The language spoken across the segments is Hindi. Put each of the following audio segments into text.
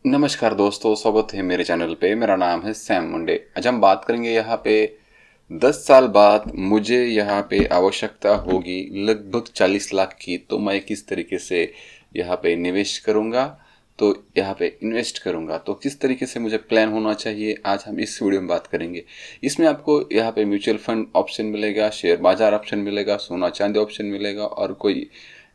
नमस्कार दोस्तों, स्वागत है मेरे चैनल पे। मेरा नाम है सैम मुंडे। आज हम बात करेंगे यहाँ पे 10 साल बाद मुझे यहाँ पे आवश्यकता होगी लगभग 40 लाख की, तो मैं किस तरीके से यहाँ पे निवेश करूँगा, तो यहाँ पे इन्वेस्ट करूँगा, तो किस तरीके से मुझे प्लान होना चाहिए, आज हम इस वीडियो में बात करेंगे। इसमें आपको यहाँ पे म्यूचुअल फंड ऑप्शन मिलेगा, शेयर बाजार ऑप्शन मिलेगा, सोना चांदी ऑप्शन मिलेगा, और कोई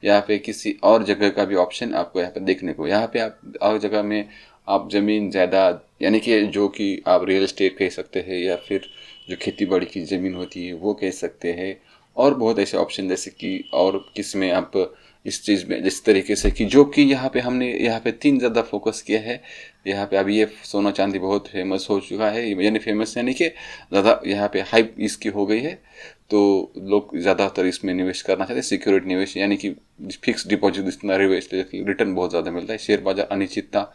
यहाँ पे किसी और जगह का भी ऑप्शन आपको यहाँ पे देखने को। यहाँ पे आप और जगह में आप ज़मीन जायदाद, यानी कि जो कि आप रियल एस्टेट कह सकते हैं, या फिर जो खेती बाड़ी की ज़मीन होती है वो कह सकते हैं, और बहुत ऐसे ऑप्शन जैसे कि और किस में आप इस चीज़ में जिस तरीके से कि जो कि यहाँ पे हमने यहाँ पे 3 ज़्यादा फोकस किया है। यहाँ पे अभी ये सोना चांदी बहुत फेमस हो चुका है, यानी फेमस यानी कि ज़्यादा यहाँ पे हाइप इसकी हो गई है, तो लोग ज़्यादातर इसमें निवेश करना चाहते हैं। सिक्योरिटी निवेश यानी कि फिक्स डिपॉजिट जितना रिटर्न बहुत ज़्यादा मिलता है। शेयर बाजार अनिश्चितता,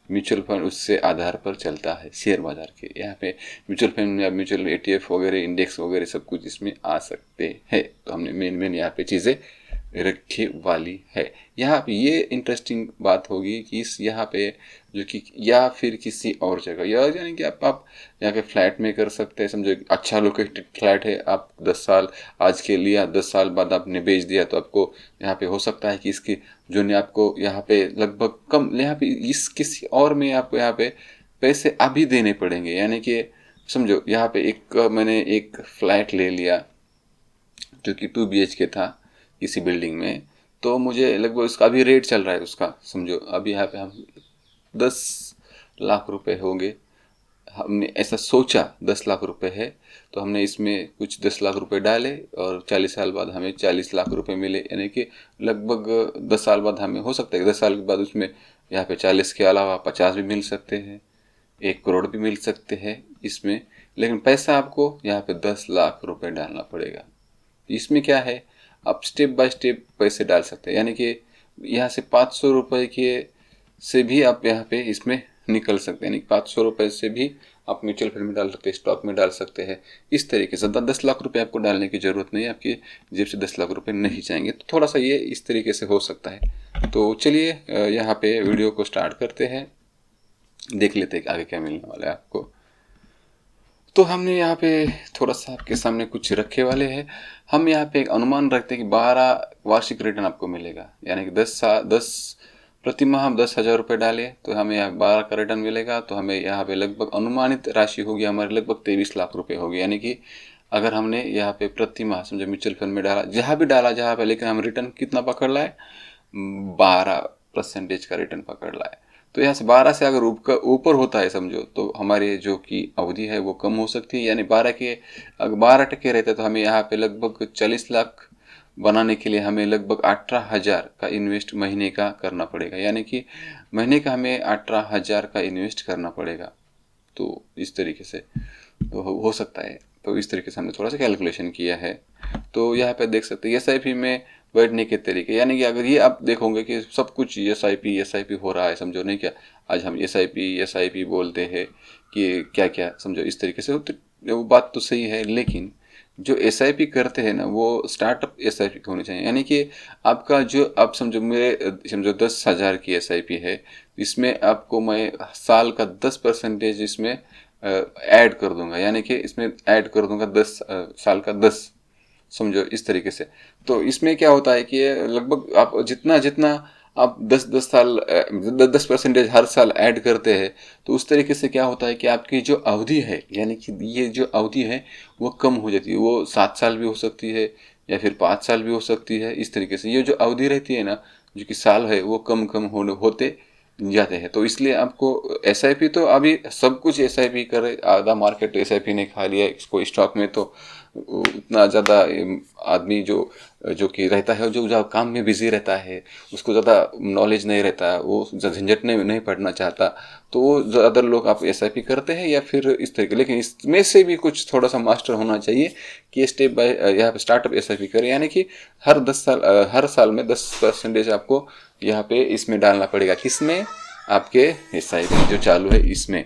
म्यूचुअल फंड उससे आधार पर चलता है शेयर बाजार के। यहाँ पे म्यूचुअल फंड या म्यूचुअल ETF वगैरह, इंडेक्स वगैरह सब कुछ इसमें आ सकते हैं। तो हमने मेन यहाँ पे चीज़ें रखी वाली है। यहाँ पे ये इंटरेस्टिंग बात होगी कि इस यहाँ पे जो कि या फिर किसी और जगह, या यानी कि आप यहाँ के फ्लैट में कर सकते हैं। समझो अच्छा लोकेटेड फ्लैट है, आप 10 साल आज के लिया, 10 साल बाद आपने बेच दिया, तो आपको यहाँ पे हो सकता है कि इसकी जो ने आपको यहाँ पे लगभग कम, यहाँ पे इस किसी और में आपको यहाँ पे पैसे अभी देने पड़ेंगे। यानी कि समझो यहाँ पे मैंने एक फ्लैट ले लिया जो कि 2 BHK था किसी बिल्डिंग में, तो मुझे लगभग उसका अभी रेट चल रहा है उसका, समझो अभी यहाँ पे हम 10 लाख रुपए होंगे। हमने ऐसा सोचा 10 लाख रुपए है, तो हमने इसमें कुछ 10 लाख रुपए डाले, और 40 साल बाद हमें 40 लाख रुपए मिले। यानी कि लगभग 10 साल बाद हमें हो सकता है 10 साल के बाद उसमें यहाँ पे 40 के अलावा 50 भी मिल सकते हैं, 1 करोड़ भी मिल सकते हैं इसमें। लेकिन पैसा आपको यहाँ पे 10 लाख रुपए डालना पड़ेगा। इसमें क्या है, आप स्टेप बाय स्टेप पैसे डाल सकते हैं। यानी कि यहाँ से 500 रुपये के से भी आप यहाँ पे इसमें निकल सकते हैं। यानी 500 रुपये से भी आप म्यूचुअल फंड में डाल सकते हैं, स्टॉक में डाल सकते हैं। इस तरीके से 10 लाख रुपये आपको डालने की ज़रूरत नहीं है, आपकी जेब से 10 लाख रुपये नहीं जाएंगे। तो थोड़ा सा ये इस तरीके से हो सकता है। तो चलिए यहाँ पे वीडियो को स्टार्ट करते हैं, देख लेते हैं आगे क्या मिलने वाला है आपको। तो हमने यहाँ पे थोड़ा सा आपके सामने कुछ रखे वाले हैं। हम यहाँ पे एक अनुमान रखते हैं कि 12 वार्षिक रिटर्न आपको मिलेगा। यानी कि 10 प्रति माह हम 10,000 रुपये डालें तो हमें यहाँ 12 का रिटर्न मिलेगा। तो हमें यहाँ पे लगभग अनुमानित राशि होगी हमारी लगभग 23 लाख रुपये होगी। यानी कि अगर हमने यहाँ पे प्रति माह समझो म्यूचुअल फंड में डाला, जहाँ भी डाला जहाँ पे, लेकिन हम रिटर्न कितना पकड़ लाए, 12% का रिटर्न पकड़ लाए। तो यहाँ से 12 से अगर ऊपर होता है समझो, तो हमारी जो कि अवधि है वो कम हो सकती है। यानी 12 के अगर 12% रहते तो हमें यहाँ पे लगभग 40 लाख बनाने के लिए हमें लगभग 18,000 का इन्वेस्ट महीने का करना पड़ेगा। यानी कि महीने का हमें 18,000 का इन्वेस्ट करना पड़ेगा। तो इस तरीके से तो हो सकता है। तो इस तरीके से हमने थोड़ा सा कैलकुलेशन किया है। तो यहाँ पे देख सकते हैं SIP में बैठने के तरीके। यानी कि अगर ये आप देखोगे कि सब कुछ SIP हो रहा है, समझो नहीं क्या, आज हम SIP बोलते हैं कि क्या क्या, समझो इस तरीके से वो बात तो सही है। लेकिन जो SIP करते हैं ना, वो स्टार्टअप SIP होनी चाहिए। यानी कि आपका जो आप समझो मेरे समझो 10,000 की SIP है, इसमें आपको मैं साल का 10% इसमें ऐड कर दूंगा। यानी कि इसमें ऐड कर दूंगा 10 साल का 10, समझो इस तरीके से। तो इसमें क्या होता है कि लगभग आप जितना जितना आप 10 10 साल 10% हर साल ऐड करते हैं, तो उस तरीके से क्या होता है कि आपकी जो अवधि है, यानी कि ये जो अवधि है वो कम हो जाती है। वो 7 साल भी हो सकती है, या फिर 5 साल भी हो सकती है। इस तरीके से ये जो अवधि रहती है ना, जो कि साल है, वो कम कम होते जाते हैं। तो इसलिए आपको SIP तो अभी सब कुछ SIP करे, आधा मार्केट SIP ने खा लिया है इसको स्टॉक में। तो उतना ज़्यादा आदमी जो जो कि रहता है, जो काम में बिजी रहता है, उसको ज़्यादा नॉलेज नहीं रहता, वो झंझट नहीं पढ़ना चाहता, तो वो ज़्यादा लोग आप SIP करते हैं या फिर इस तरीके। लेकिन इसमें से भी कुछ थोड़ा सा मास्टर होना चाहिए कि स्टेप बाय यहाँ पे स्टार्टअप SIP करें। यानी कि हर साल में 10% आपको यहाँ पे इसमें डालना पड़ेगा। किसमें? आपके SIP जो चालू है इसमें।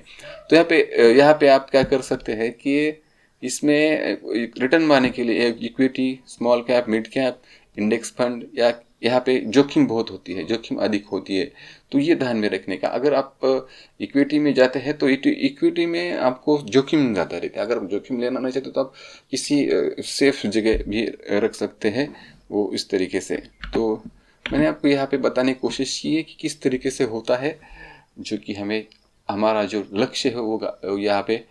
तो यहाँ पे आप क्या कर सकते हैं कि इसमें रिटर्न पाने के लिए एक equity, small cap, mid cap, index fund या यहाँ पे जोखिम बहुत होती है, जोखिम अधिक होती है। तो ये ध्यान में रखने का, अगर आप इक्विटी में जाते हैं तो इक्विटी में आपको जोखिम ज़्यादा रहता है। अगर आप जोखिम लेना नहीं चाहते तो आप किसी सेफ जगह भी रख सकते हैं वो इस तरीके से। तो मैंने आपको यहाँ पे बताने की कोशिश की है कि किस तरीके से होता है, जो कि हमें हमारा जो लक्ष्य है वो यहाँ पे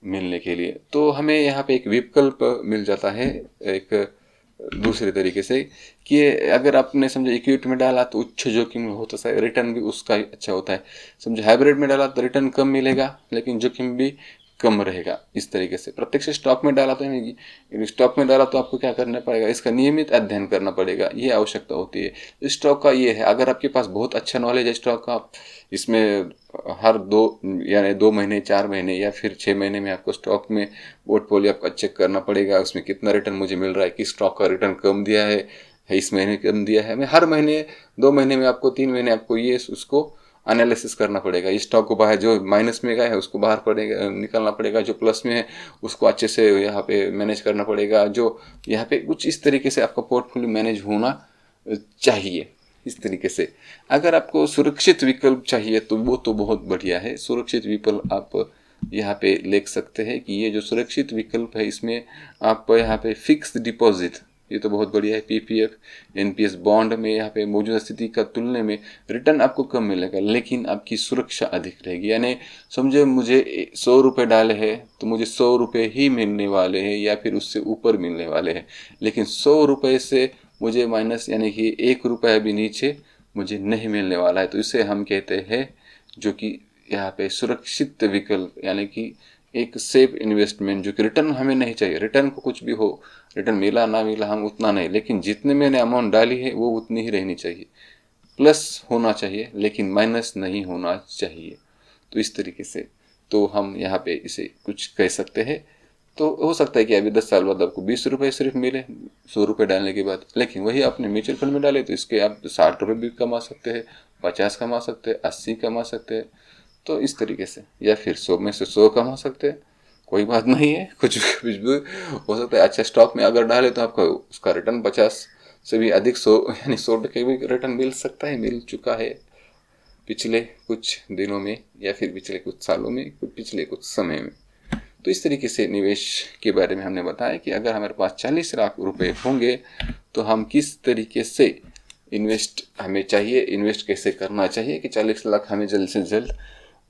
मिलने के लिए। तो हमें यहाँ पे एक विकल्प मिल जाता है एक दूसरे तरीके से, कि अगर आपने समझो इक्विटी में डाला तो उच्च जोखिम होता है, रिटर्न भी उसका अच्छा होता है। समझो हाइब्रिड में डाला तो रिटर्न कम मिलेगा लेकिन जोखिम भी कम रहेगा। इस तरीके से प्रत्यक्ष स्टॉक में डाला तो नहीं, स्टॉक में डाला तो आपको क्या करना पड़ेगा, इसका नियमित अध्ययन करना पड़ेगा, ये आवश्यकता होती है। स्टॉक का ये है, अगर आपके पास बहुत अच्छा नॉलेज है स्टॉक का, इसमें हर 2 महीने 4 महीने या फिर 6 महीने में आपको स्टॉक में पोर्टफोलियो आपका चेक करना पड़ेगा, उसमें कितना रिटर्न मुझे मिल रहा है, किस स्टॉक का रिटर्न कम दिया है इस महीने कम दिया है। मैं हर महीने 2 महीने में आपको 3 महीने आपको ये उसको एनालिसिस करना पड़ेगा। इस स्टॉक को बाहर, जो माइनस में गया है उसको बाहर पड़ेगा निकालना पड़ेगा, जो प्लस में है उसको अच्छे से यहाँ पे मैनेज करना पड़ेगा। जो यहाँ पे कुछ इस तरीके से आपका पोर्टफोलियो मैनेज होना चाहिए। इस तरीके से अगर आपको सुरक्षित विकल्प चाहिए तो वो तो बहुत बढ़िया है। सुरक्षित विकल्प आप यहाँ पे लिख सकते हैं कि ये जो सुरक्षित विकल्प है इसमें आप यहाँ पे फिक्स्ड डिपॉजिट, ये तो बहुत बढ़िया है। पीपीएफ एनपीएस बॉन्ड में यहाँ पे मौजूदा स्थिति का तुलना में रिटर्न आपको कम मिलेगा लेकिन आपकी सुरक्षा अधिक रहेगी। यानी समझो मुझे 100 रुपये डाले हैं तो मुझे 100 रुपये ही मिलने वाले हैं या फिर उससे ऊपर मिलने वाले हैं, लेकिन 100 रुपये से मुझे माइनस यानी कि 1 रुपया भी नीचे मुझे नहीं मिलने वाला है। तो इसे हम कहते हैं जो कि यहाँ पे सुरक्षित विकल्प, यानी कि एक सेफ इन्वेस्टमेंट, जो कि रिटर्न हमें नहीं चाहिए। रिटर्न को कुछ भी हो, रिटर्न मिला ना मिला हम उतना नहीं, लेकिन जितने मैंने अमाउंट डाली है वो उतनी ही रहनी चाहिए। प्लस होना चाहिए लेकिन माइनस नहीं होना चाहिए। तो इस तरीके से तो हम यहाँ पे इसे कुछ कह सकते हैं। तो हो सकता है कि अभी 10 साल बाद आपको 20 रुपये सिर्फ मिले 100 रुपये डालने के बाद, लेकिन वही आपने म्यूचुअल फंड में डाले तो इसके आप 60 रुपये भी कमा सकते हैं, 50 कमा सकते हैं, 80 कमा सकते हैं। तो इस तरीके से, या फिर 100 में से 100 कमा सकते हैं, कोई बात नहीं है, कुछ भी हो सकता है। अच्छा स्टॉक में अगर डाले तो आपका उसका रिटर्न 50 से भी अधिक 100 यानी 100% भी रिटर्न मिल सकता है, मिल चुका है पिछले कुछ दिनों में या फिर पिछले कुछ सालों में, पिछले कुछ समय में। तो इस तरीके से निवेश के बारे में हमने बताया कि अगर हमारे पास 40 लाख रुपए होंगे तो हम किस तरीके से इन्वेस्ट हमें चाहिए, इन्वेस्ट कैसे करना चाहिए कि 40 लाख हमें जल्द से जल्द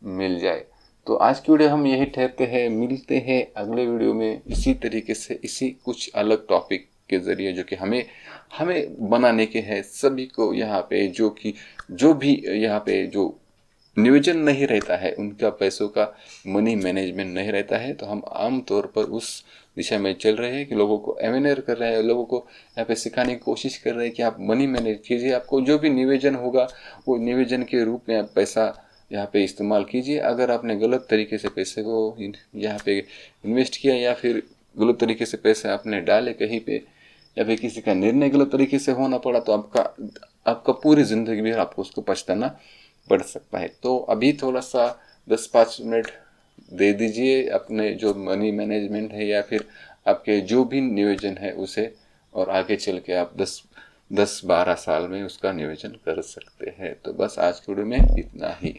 मिल जाए। तो आज की वीडियो हम यही ठहरते हैं, मिलते हैं अगले वीडियो में इसी तरीके से, इसी कुछ अलग टॉपिक के ज़रिए जो कि हमें बनाने के हैं सभी को। यहाँ पे जो भी यहाँ पे जो नियोजन नहीं रहता है, उनका पैसों का मनी मैनेजमेंट नहीं रहता है, तो हम आम तौर पर उस दिशा में चल रहे हैं कि लोगों को अवेयर कर रहे हैं, लोगों को यहाँ पे सिखाने की कोशिश कर रहे हैं कि आप मनी मैनेज कीजिए। आपको जो भी नियोजन होगा वो नियोजन के रूप में आप पैसा यहाँ पे इस्तेमाल कीजिए। अगर आपने गलत तरीके से पैसे को यहाँ पे इन्वेस्ट किया या फिर गलत तरीके से पैसे आपने डाले कहीं पे, या फिर किसी का निर्णय गलत तरीके से होना पड़ा, तो आपका पूरी ज़िंदगी भी आपको उसको पछताना पड़ सकता है। तो अभी थोड़ा सा 10-5 मिनट दे दीजिए अपने जो मनी मैनेजमेंट है या फिर आपके जो भी नियोजन है उसे, और आगे चल के आप 10-12 साल में उसका नियोजन कर सकते हैं। तो बस आज के वीडियो में इतना ही।